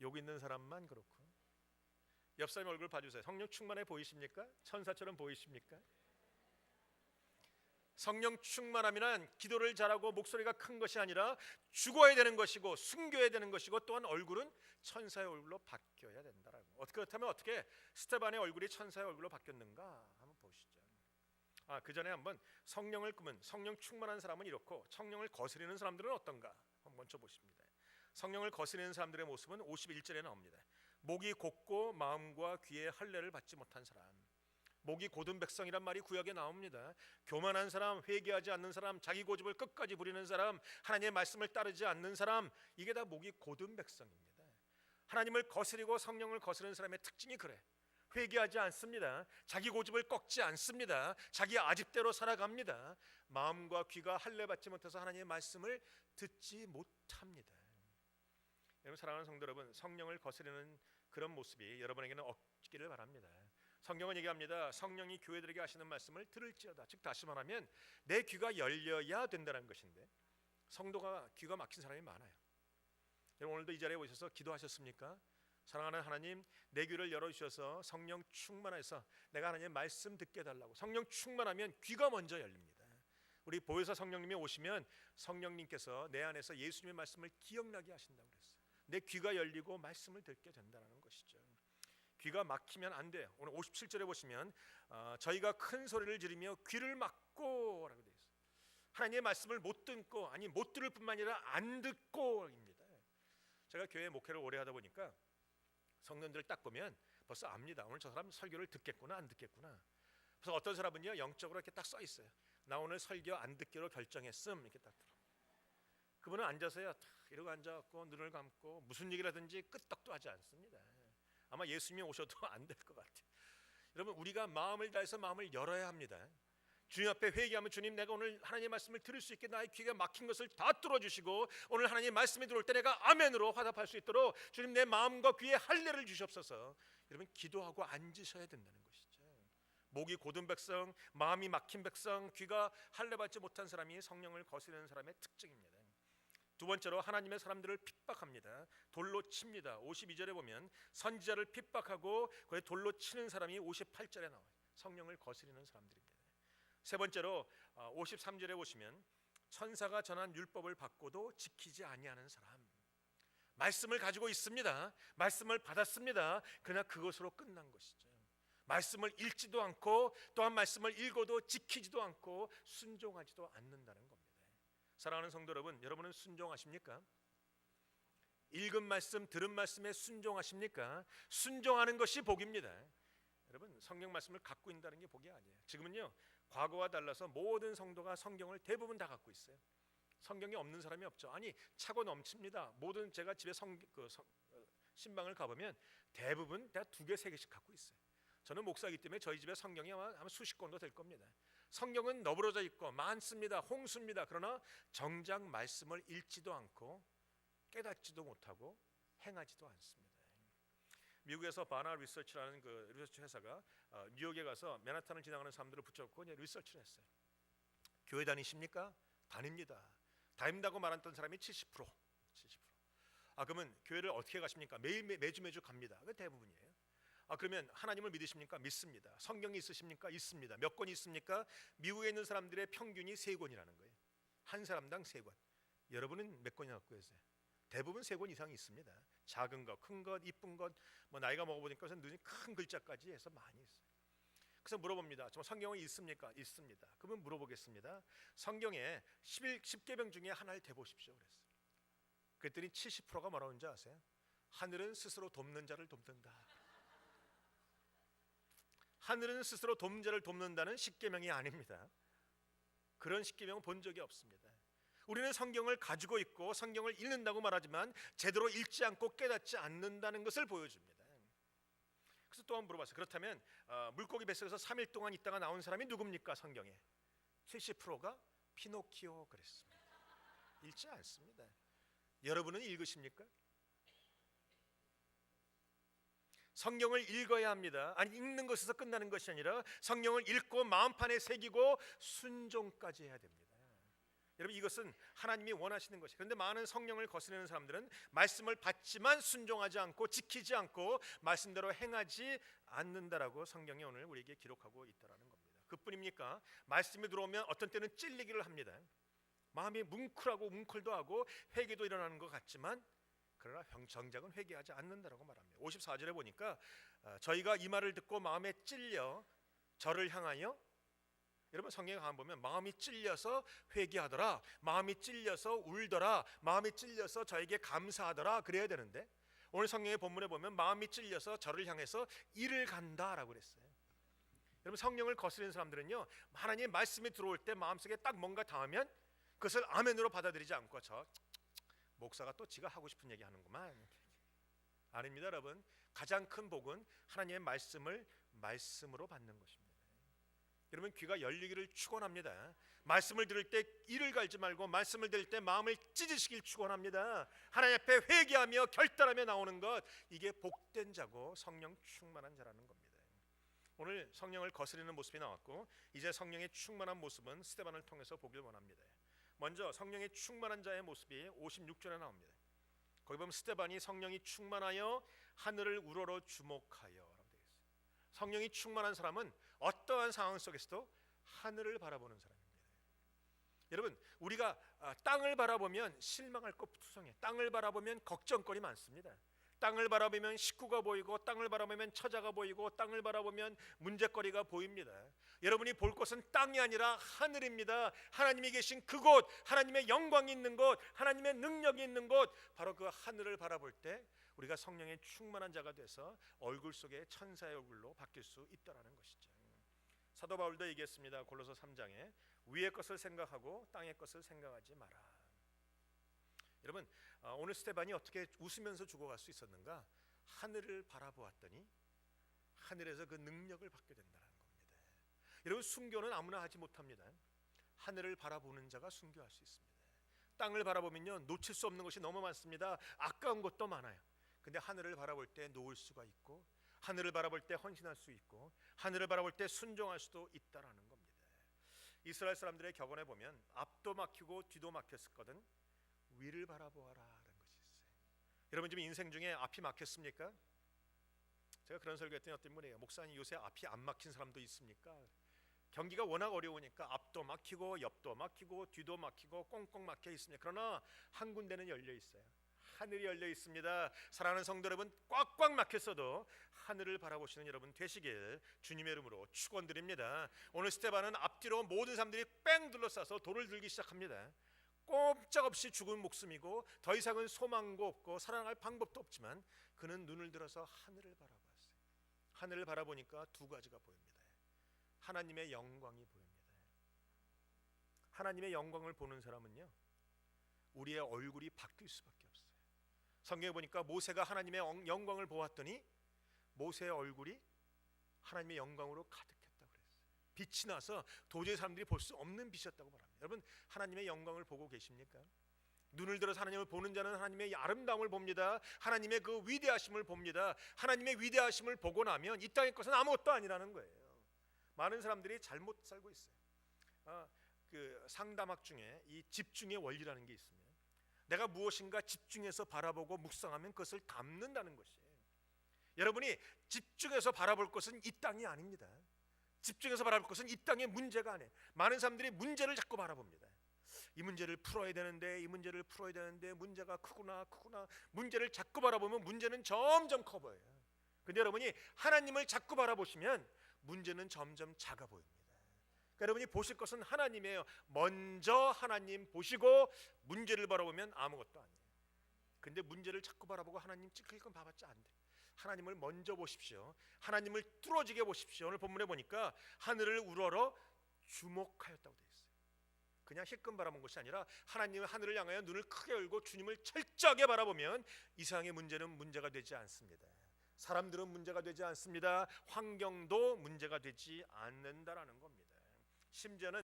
여기 있는 사람만 그렇고. 옆 사람 얼굴 봐주세요. 성령 충만해 보이십니까? 천사처럼 보이십니까? 성령 충만함이란 기도를 잘하고 목소리가 큰 것이 아니라 죽어야 되는 것이고 숨겨야 되는 것이고, 또한 얼굴은 천사의 얼굴로 바뀌어야 된다라고. 그렇다면 어떻게 스테반의 얼굴이 천사의 얼굴로 바뀌었는가 한번 보시죠. 그 전에 한번 성령을 꾸면, 성령 충만한 사람은 이렇고 성령을 거스리는 사람들은 어떤가 한번 먼저 보십니다. 성령을 거스리는 사람들의 모습은 51절에 나옵니다. 목이 곧고 마음과 귀에 할례를 받지 못한 사람. 목이 곧은 백성이란 말이 구약에 나옵니다. 교만한 사람, 회개하지 않는 사람, 자기 고집을 끝까지 부리는 사람, 하나님의 말씀을 따르지 않는 사람, 이게 다 목이 곧은 백성입니다. 하나님을 거스리고 성령을 거스르는 사람의 특징이 그래. 회개하지 않습니다. 자기 고집을 꺾지 않습니다. 자기 아집대로 살아갑니다. 마음과 귀가 할례 받지 못해서 하나님의 말씀을 듣지 못합니다. 여러분, 사랑하는 성도 여러분, 성령을 거스르는 그런 모습이 여러분에게는 없기를 바랍니다. 성경은 얘기합니다. 성령이 교회들에게 하시는 말씀을 들을지어다. 즉 다시 말하면 내 귀가 열려야 된다는 것인데, 성도가 귀가 막힌 사람이 많아요. 여러분, 오늘도 이 자리에 오셔서 기도하셨습니까? 사랑하는 하나님, 내 귀를 열어주셔서 성령 충만해서 내가 하나님의 말씀 듣게 해달라고. 성령 충만하면 귀가 먼저 열립니다. 우리 보혜사 성령님이 오시면 성령님께서 내 안에서 예수님의 말씀을 기억나게 하신다고 그랬어요. 내 귀가 열리고 말씀을 듣게 된다는 것이죠. 귀가 막히면 안 돼요. 오늘 57절에 보시면 저희가 큰 소리를 지르며 귀를 막고 라고 되어 있어요. 하나님의 말씀을 못 듣고, 아니 못 들을 뿐만 아니라 안 듣고입니다. 제가 교회 목회를 오래 하다 보니까 성도들을 딱 보면 벌써 압니다. 오늘 저 사람 설교를 듣겠구나 안 듣겠구나. 그래서 어떤 사람은요, 영적으로 이렇게 딱 써 있어요. 나 오늘 설교 안 듣기로 결정했음, 이렇게 딱 들어. 그분은 앉아서요 이러고 앉아갖고 눈을 감고 무슨 얘기를 하든지 끄떡도 하지 않습니다. 아마 예수님이 오셔도 안 될 것 같아요. 여러분, 우리가 마음을 다해서 마음을 열어야 합니다. 주님 앞에 회개하면, 주님, 내가 오늘 하나님의 말씀을 들을 수 있게 나의 귀가 막힌 것을 다 뚫어주시고 오늘 하나님의 말씀이 들어올 때 내가 아멘으로 화답할 수 있도록 주님 내 마음과 귀에 할례를 주시옵소서. 여러분, 기도하고 앉으셔야 된다는 것이죠. 목이 곧은 백성, 마음이 막힌 백성, 귀가 할례 받지 못한 사람이 성령을 거스르는 사람의 특징입니다. 두 번째로 하나님의 사람들을 핍박합니다. 돌로 칩니다. 52절에 보면 선지자를 핍박하고 거기에 돌로 치는 사람이 58절에 나와요. 성령을 거스르는 사람들입니다. 세 번째로 53절에 보시면 천사가 전한 율법을 받고도 지키지 아니하는 사람. 말씀을 가지고 있습니다. 말씀을 받았습니다. 그러나 그것으로 끝난 것이죠. 말씀을 읽지도 않고 또한 말씀을 읽어도 지키지도 않고 순종하지도 않는다는 겁니다. 사랑하는 성도 여러분, 여러분은 순종하십니까? 읽은 말씀, 들은 말씀에 순종하십니까? 순종하는 것이 복입니다. 여러분, 성경 말씀을 갖고 있다는 게 복이 아니에요. 지금은요, 과거와 달라서 모든 성도가 성경을 대부분 다 갖고 있어요. 성경이 없는 사람이 없죠. 아니, 차고 넘칩니다. 모든, 제가 집에 신방을 가보면 대부분 다 2개, 3개씩 갖고 있어요. 저는 목사이기 때문에 저희 집에 성경이 아마 수십 권도 될 겁니다. 성경은 너부러져 있고 많습니다. 홍수입니다. 그러나 정작 말씀을 읽지도 않고 깨닫지도 못하고 행하지도 않습니다. 미국에서 바나 리서치라는 그 리서치 회사가 뉴욕에 가서 맨하탄을 지나가는 사람들을 붙잡고 리서치를 했어요. 교회 다니십니까? 다닙니다. 다닌다고 말했던 사람이 70%. 그러면 교회를 어떻게 가십니까? 매주 갑니다. 그 대부분이에요. 그러면 하나님을 믿으십니까? 믿습니다. 성경이 있으십니까? 있습니다. 몇 권 있습니까? 미국에 있는 사람들의 평균이 3권이라는 거예요. 한 사람당 3권. 여러분은 몇 권이나 갖고 계세요? 대부분 3권 이상이 있습니다. 작은 것, 큰 것, 이쁜 것, 뭐 나이가 먹어보니까 눈이 큰 글자까지 해서 많이 있어요. 그래서 물어봅니다. 정말 성경은 있습니까? 있습니다. 그러면 물어보겠습니다. 성경에 10계명 중에 하나를 대보십시오 그랬어요. 그랬더니 70%가 뭐라고 하는지 아세요? 하늘은 스스로 돕는 자를 돕는다. 하늘은 스스로 돕는 자를 돕는다는 10계명이 아닙니다. 그런 10계명은 본 적이 없습니다. 우리는 성경을 가지고 있고 성경을 읽는다고 말하지만 제대로 읽지 않고 깨닫지 않는다는 것을 보여줍니다. 그래서 또 한 번 물어봤어요. 그렇다면 물고기 뱃속에서 3일 동안 있다가 나온 사람이 누굽니까? 성경에 70%가 피노키오 그랬습니다. 읽지 않습니다. 여러분은 읽으십니까? 성경을 읽어야 합니다. 아니, 읽는 것에서 끝나는 것이 아니라 성경을 읽고 마음판에 새기고 순종까지 해야 됩니다. 여러분, 이것은 하나님이 원하시는 것이에요. 그런데 많은 성령을 거스르는 사람들은 말씀을 받지만 순종하지 않고 지키지 않고 말씀대로 행하지 않는다라고 성경이 오늘 우리에게 기록하고 있다라는 겁니다. 그뿐입니까? 말씀이 들어오면 어떤 때는 찔리기를 합니다. 마음이 뭉클하고 뭉클도 하고 회개도 일어나는 것 같지만 그러나 정작은 회개하지 않는다라고 말합니다. 54절에 보니까 저희가 이 말을 듣고 마음에 찔려 저를 향하여, 여러분 성경에 가만 보면 마음이 찔려서 회개하더라, 마음이 찔려서 울더라, 마음이 찔려서 저에게 감사하더라 그래야 되는데 오늘 성경의 본문에 보면 마음이 찔려서 저를 향해서 이를 간다라고 그랬어요. 여러분, 성령을 거스르는 사람들은요, 하나님의 말씀이 들어올 때 마음속에 딱 뭔가 닿으면 그것을 아멘으로 받아들이지 않고 저 목사가 또 지가 하고 싶은 얘기 하는구만. 아닙니다, 여러분. 가장 큰 복은 하나님의 말씀을 말씀으로 받는 것입니다. 여러분, 귀가 열리기를 축원합니다. 말씀을 들을 때 이를 갈지 말고 말씀을 들을 때 마음을 찢으시길 축원합니다. 하나님 앞에 회개하며 결단하며 나오는 것, 이게 복된 자고 성령 충만한 자라는 겁니다. 오늘 성령을 거스르는 모습이 나왔고 이제 성령의 충만한 모습은 스데반을 통해서 보길 원합니다. 먼저 성령의 충만한 자의 모습이 56절에 나옵니다. 거기 보면 스데반이 성령이 충만하여 하늘을 우러러 주목하여. 성령이 충만한 사람은 어떠한 상황 속에서도 하늘을 바라보는 사람입니다. 여러분, 우리가 땅을 바라보면 실망할 것 투성해. 땅을 바라보면 걱정거리 많습니다. 땅을 바라보면 식구가 보이고, 땅을 바라보면 처자가 보이고, 땅을 바라보면 문제거리가 보입니다. 여러분이 볼 곳은 땅이 아니라 하늘입니다. 하나님이 계신 그곳, 하나님의 영광이 있는 곳, 하나님의 능력이 있는 곳, 바로 그 하늘을 바라볼 때 우리가 성령의 충만한 자가 돼서 얼굴 속에 천사의 얼굴로 바뀔 수 있다라는 것이죠. 사도 바울도 얘기했습니다. 골로새 3장에 위의 것을 생각하고 땅의 것을 생각하지 마라. 여러분, 오늘 스데반이 어떻게 웃으면서 죽어갈 수 있었는가? 하늘을 바라보았더니 하늘에서 그 능력을 받게 된다는 겁니다. 여러분, 순교는 아무나 하지 못합니다. 하늘을 바라보는 자가 순교할 수 있습니다. 땅을 바라보면요, 놓칠 수 없는 것이 너무 많습니다. 아까운 것도 많아요. 근데 하늘을 바라볼 때 놓을 수가 있고, 하늘을 바라볼 때 헌신할 수 있고, 하늘을 바라볼 때 순종할 수도 있다라는 겁니다. 이스라엘 사람들의 격언에 보면 앞도 막히고 뒤도 막혔거든 위를 바라보아라라는 것이 있어요. 여러분, 지금 인생 중에 앞이 막혔습니까? 제가 그런 설교했더니 어떤 분이 목사님 요새 앞이 안 막힌 사람도 있습니까? 경기가 워낙 어려우니까 앞도 막히고 옆도 막히고 뒤도 막히고 꽁꽁 막혀 있습니다. 그러나 한 군데는 열려 있어요. 하늘이 열려 있습니다. 사랑하는 성도 여러분, 꽉꽉 막혔어도 하늘을 바라보시는 여러분 되시길 주님의 이름으로 축원드립니다. 오늘 스데반은 앞뒤로 모든 사람들이 뺑 둘러싸서 돌을 들기 시작합니다. 꼼짝없이 죽은 목숨이고 더 이상은 소망도 없고 살아갈 방법도 없지만 그는 눈을 들어서 하늘을 바라봤어요. 하늘을 바라보니까 두 가지가 보입니다. 하나님의 영광이 보입니다. 하나님의 영광을 보는 사람은요, 우리의 얼굴이 바뀔 수밖에 없어요. 성경에 보니까 모세가 하나님의 영광을 보았더니 모세의 얼굴이 하나님의 영광으로 가득했다고 그랬어요. 빛이 나서 도저히 사람들이 볼 수 없는 빛이었다고 말합니다. 여러분, 하나님의 영광을 보고 계십니까? 눈을 들어서 하나님을 보는 자는 하나님의 아름다움을 봅니다. 하나님의 그 위대하심을 봅니다. 하나님의 위대하심을 보고 나면 이 땅의 것은 아무것도 아니라는 거예요. 많은 사람들이 잘못 살고 있어요. 그 상담학 중에 이 집중의 원리라는 게 있습니다. 내가 무엇인가 집중해서 바라보고 묵상하면 그것을 담는다는 것이에요. 여러분이 집중해서 바라볼 것은 이 땅이 아닙니다. 집중해서 바라볼 것은 이 땅의 문제가 아니에요. 많은 사람들이 문제를 자꾸 바라봅니다. 이 문제를 풀어야 되는데, 이 문제를 풀어야 되는데, 문제가 크구나 문제를 자꾸 바라보면 문제는 점점 커 보여요. 근데 여러분이 하나님을 자꾸 바라보시면 문제는 점점 작아 보입니다. 그러니까 여러분이 보실 것은 하나님이에요. 먼저 하나님 보시고 문제를 바라보면 아무것도 아니에요. 근데 문제를 자꾸 바라보고 하나님 찍힐 건 봐봤자 안 돼요. 하나님을 먼저 보십시오. 하나님을 뚫어지게 보십시오. 오늘 본문에 보니까 하늘을 우러러 주목하였다고 되어 있어요. 그냥 힐끔 바라본 것이 아니라 하나님의 하늘을 향하여 눈을 크게 열고 주님을 철저하게 바라보면 이 세상의 문제는 문제가 되지 않습니다. 사람들은 문제가 되지 않습니다. 환경도 문제가 되지 않는다라는 겁니다. 심지어는